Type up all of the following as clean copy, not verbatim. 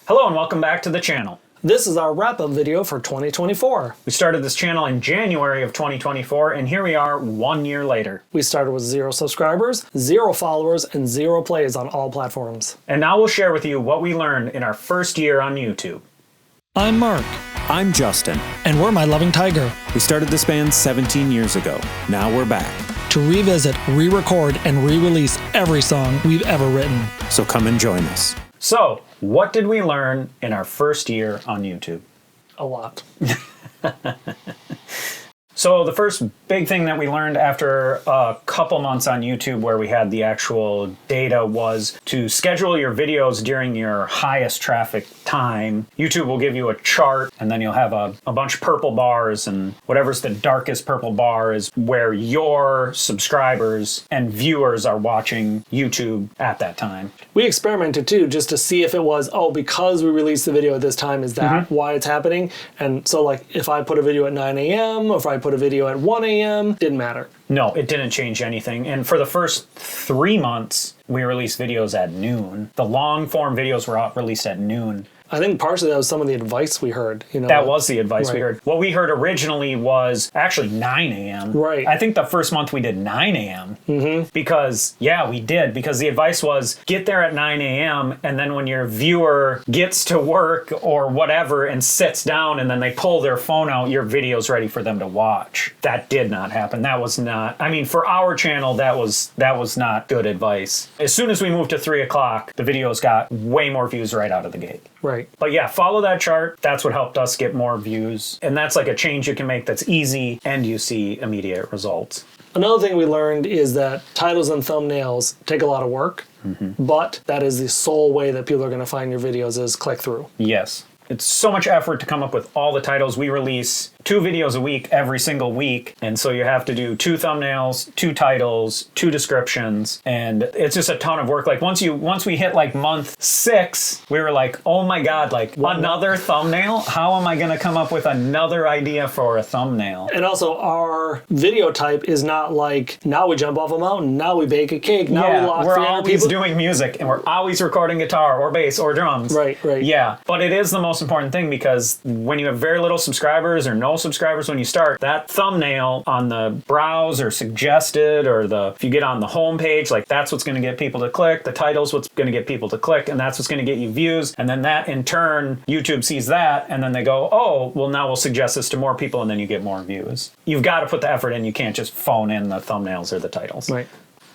Hello and welcome back to the channel. This is our wrap-up video for 2024. We started this channel in January of 2024, and here we are 1 year later. We started with 0 subscribers, 0 followers, and 0 plays on all platforms. And now we'll share with you what we learned in our first year on YouTube. I'm Mark. I'm Justin. And we're My Loving Tiger. We started this band 17 years ago. Now we're back. To revisit, re-record, and re-release every song we've ever written. So come and join us. So, what did we learn in our first year on YouTube? A lot. So the first big thing that we learned after a couple months on YouTube where we had the actual data was to schedule your videos during your highest traffic time. YouTube will give you a chart and then you'll have a bunch of purple bars, and whatever's the darkest purple bar is where your subscribers and viewers are watching YouTube at that time. We experimented too just to see if it was, because we released the video at this time, is that why it's happening? And so like if I put a video at 9 a.m. or if I put a video at 1 a.m., didn't matter. No, it didn't change anything. And for the first 3 months, we released videos at noon. The long form videos were released at noon. I think partially that was some of the advice we heard. That was the advice we heard. What we heard originally was actually 9 a.m. Right. I think the first month we did 9 a.m. Because, we did. Because the advice was get there at 9 a.m. and then when your viewer gets to work or whatever and sits down and then they pull their phone out, your video's ready for them to watch. That did not happen. That was not, for our channel, that was not good advice. As soon as we moved to 3 o'clock, the videos got way more views right out of the gate. Right. But follow that chart. That's what helped us get more views. And that's like a change you can make that's easy and you see immediate results. Another thing we learned is that titles and thumbnails take a lot of work, but that is the sole way that people are going to find your videos is click through. Yes. It's so much effort to come up with all the titles. We release 2 videos a week every single week. And so you have to do 2 thumbnails, 2 titles, 2 descriptions. And it's just a ton of work. Like once we hit like month 6, we were like, oh my God, another thumbnail? How am I going to come up with another idea for a thumbnail? And also our video type is not like, now we jump off a mountain, now we bake a cake, now we lock 300 people. We're always doing music and we're always recording guitar or bass or drums. Right. Yeah, but it is the most important thing because when you have very little subscribers or no subscribers when you start, that thumbnail on the browse or suggested or if you get on the home page, that's what's going to get people to click. The title's what's going to get people to click, and that's what's going to get you views. And then that in turn, YouTube sees that and then they go, oh, well now we'll suggest this to more people, and then you get more views. You've got to put the effort in. You can't just phone in the thumbnails or the titles. Right.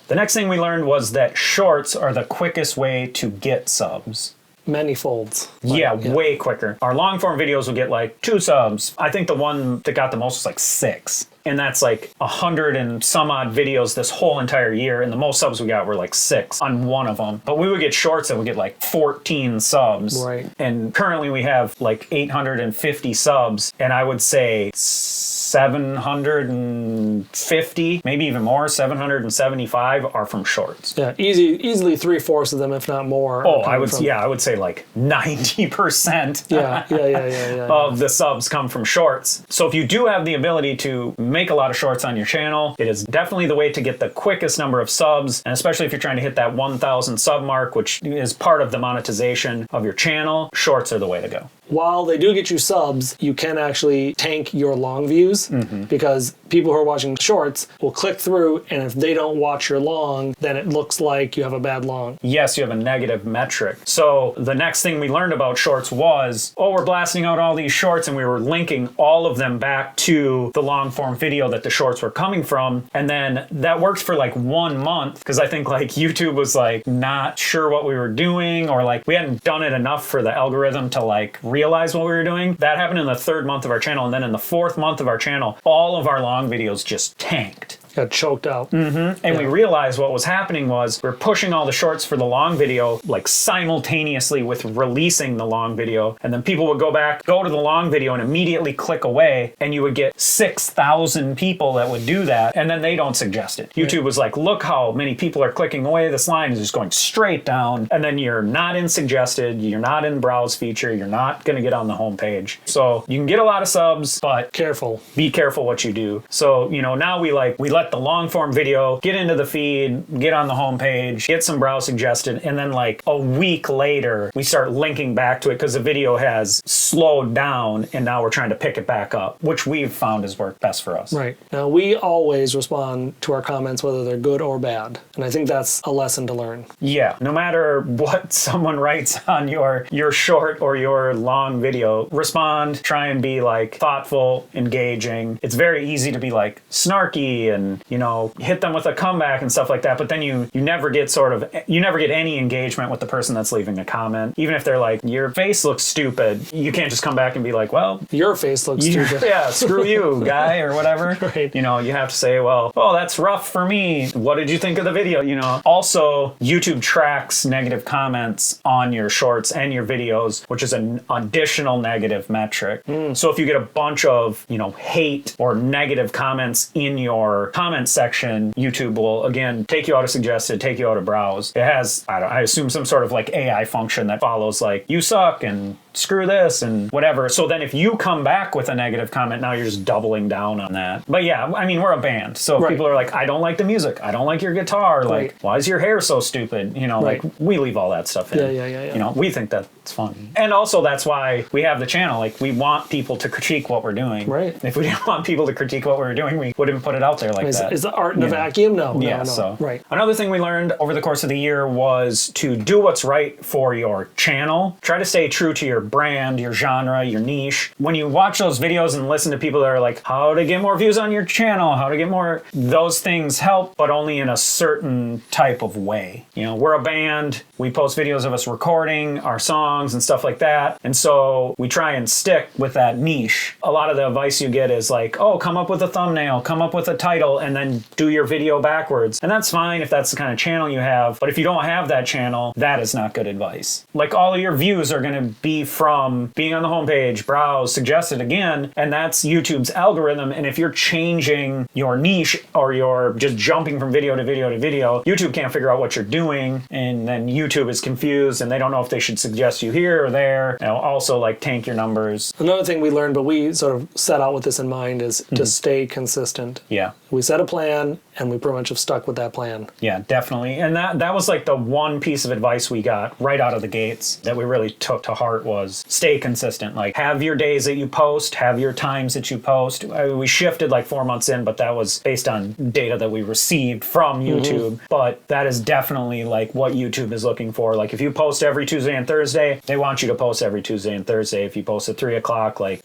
The next thing we learned was that shorts are the quickest way to get subs. Many folds. Way quicker. Our long form videos will get 2 subs. I think the one that got the most was 6. And that's 100 and some odd videos this whole entire year. And the most subs we got were 6 on one of them. But we would get shorts that would get 14 subs. Right. And currently we have 850 subs. And I would say 750, maybe even more, 775 are from shorts. Yeah, easily 3/4 of them, if not more. I would say 90% of the subs come from shorts. So if you do have the ability to make a lot of shorts on your channel, it is definitely the way to get the quickest number of subs, and especially if you're trying to hit that 1,000 sub mark, which is part of the monetization of your channel, shorts are the way to go. While they do get you subs, you can actually tank your long views because people who are watching shorts will click through, and if they don't watch your long, then it looks like you have a bad long. Yes, you have a negative metric. So the next thing we learned about shorts was, we're blasting out all these shorts, and we were linking all of them back to the long form video that the shorts were coming from. And then that worked for 1 month because I think YouTube was not sure what we were doing, or we hadn't done it enough for the algorithm to realize what we were doing. That happened in the 3rd month of our channel, and then in the 4th month of our channel, all of our long videos just tanked. Got choked out. And we realized what was happening was we're pushing all the shorts for the long video simultaneously with releasing the long video, and then people would go to the long video and immediately click away, and you would get 6,000 people that would do that, and then they don't suggest it. YouTube was like, look how many people are clicking away, this line is just going straight down, and then you're not in suggested, you're not in browse feature, you're not going to get on the home page. So you can get a lot of subs, but be careful what you do. So now we let let the long form video get into the feed, get on the homepage, get some browse suggested, and then like a week later, we start linking back to it because the video has slowed down and now we're trying to pick it back up, which we've found has worked best for us. Right. Now, we always respond to our comments, whether they're good or bad. And I think that's a lesson to learn. Yeah. No matter what someone writes on your short or your long video, respond, try and be like thoughtful, engaging. It's very easy to be like snarky and, you know, hit them with a comeback and stuff like that. But then you never get any engagement with the person that's leaving a comment. Even if they're like, your face looks stupid, you can't just come back and be like, well, your face looks stupid. Yeah, screw you, guy, or whatever. Right. You know, you have to say, well, oh, that's rough for me. What did you think of the video? You know, also YouTube tracks negative comments on your shorts and your videos, which is an additional negative metric. So if you get a bunch of, you know, hate or negative comments in your comment section, YouTube will again take you out of suggested, take you out of browse. It has, I assume, some sort of like AI function that follows like, you suck and screw this and whatever. So then if you come back with a negative comment, now you're just doubling down on that. But yeah, I mean, we're a band. So if people are like, I don't like the music, I don't like your guitar, like, why is your hair so stupid? You know, like, we leave all that stuff in. Yeah. You know, we think that's fun. And also that's why we have the channel. Like, we want people to critique what we're doing. Right. If we didn't want people to critique what we were doing, we wouldn't put it out there like that. Is the art in a vacuum? No. So right. Another thing we learned over the course of the year was to do what's right for your channel. Try to stay true to your brand, your genre, your niche. When you watch those videos and listen to people that are like, how to get more views on your channel, how to get more, those things help, but only in a certain type of way. You know, we're a band. We post videos of us recording our songs and stuff like that. And so we try and stick with that niche. A lot of the advice you get is like, oh, come up with a thumbnail, come up with a title, and then do your video backwards. And that's fine if that's the kind of channel you have. But if you don't have that channel, that is not good advice. Like, all of your views are going to be from being on the homepage, browse, suggested again, and that's YouTube's algorithm. And if you're changing your niche or you're just jumping from video to video to video, YouTube can't figure out what you're doing, and then YouTube is confused and they don't know if they should suggest you here or there. It'll also like tank your numbers. Another thing we learned, but we sort of set out with this in mind, is to stay consistent. Yeah. We set a plan and we pretty much have stuck with that plan. Yeah, definitely. And that was like the one piece of advice we got right out of the gates that we really took to heart was stay consistent. Like, have your days that you post, have your times that you post. We shifted like 4 months in, but that was based on data that we received from YouTube. But that is definitely like what YouTube is looking for. Like, if you post every Tuesday and Thursday, they want you to post every Tuesday and Thursday. If you post at 3 o'clock, like,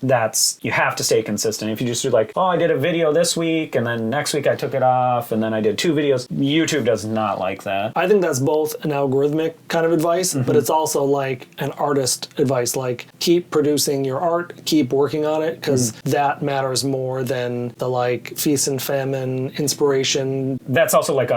you have to stay consistent. If you just do like, oh, I did a video this week and then next week I took it off and then I did 2 videos, YouTube does not like that. I think that's both an algorithmic kind of advice, but it's also like an artist advice. Like, keep producing your art, keep working on it, because that matters more than the like feast and famine inspiration. That's also like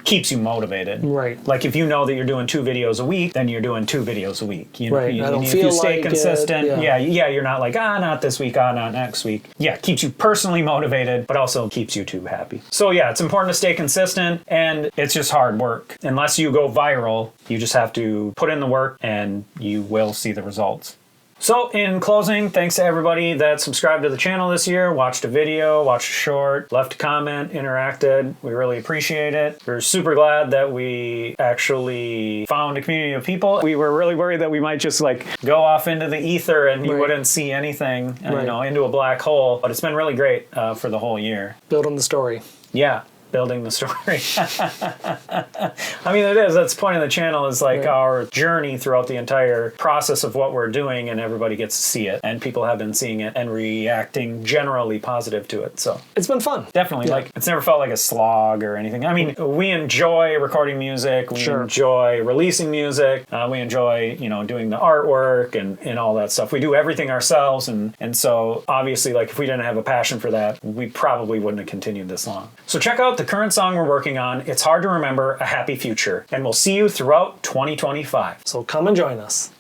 keeps you motivated. Right. Like, if you know that you're doing 2 videos a week, then you're doing 2 videos a week. You know, right. if you stay consistent, you're not like, not this week, not next week. Yeah, keeps you personally motivated, but also keeps YouTube happy. So yeah, it's important to stay consistent, and it's just hard work. Unless you go viral, you just have to put in the work and you will see the results. So in closing, thanks to everybody that subscribed to the channel this year, watched a video, watched a short, left a comment, interacted. We really appreciate it. We're super glad that we actually found a community of people. We were really worried that we might just like go off into the ether and you wouldn't see anything, into a black hole. But it's been really great for the whole year. Building the story. Yeah. Building the story. I mean, it is. That's the point of the channel, is like our journey throughout the entire process of what we're doing, and everybody gets to see it, and people have been seeing it and reacting generally positive to it. So it's been fun. Definitely. Like, it's never felt like a slog or anything. I mean, we enjoy recording music. We enjoy releasing music. We enjoy, doing the artwork and all that stuff. We do everything ourselves. And so obviously, like, if we didn't have a passion for that, we probably wouldn't have continued this long. So check out the current song we're working on. It's Hard to Remember, A Happy Future. And we'll see you throughout 2025. So come and join us.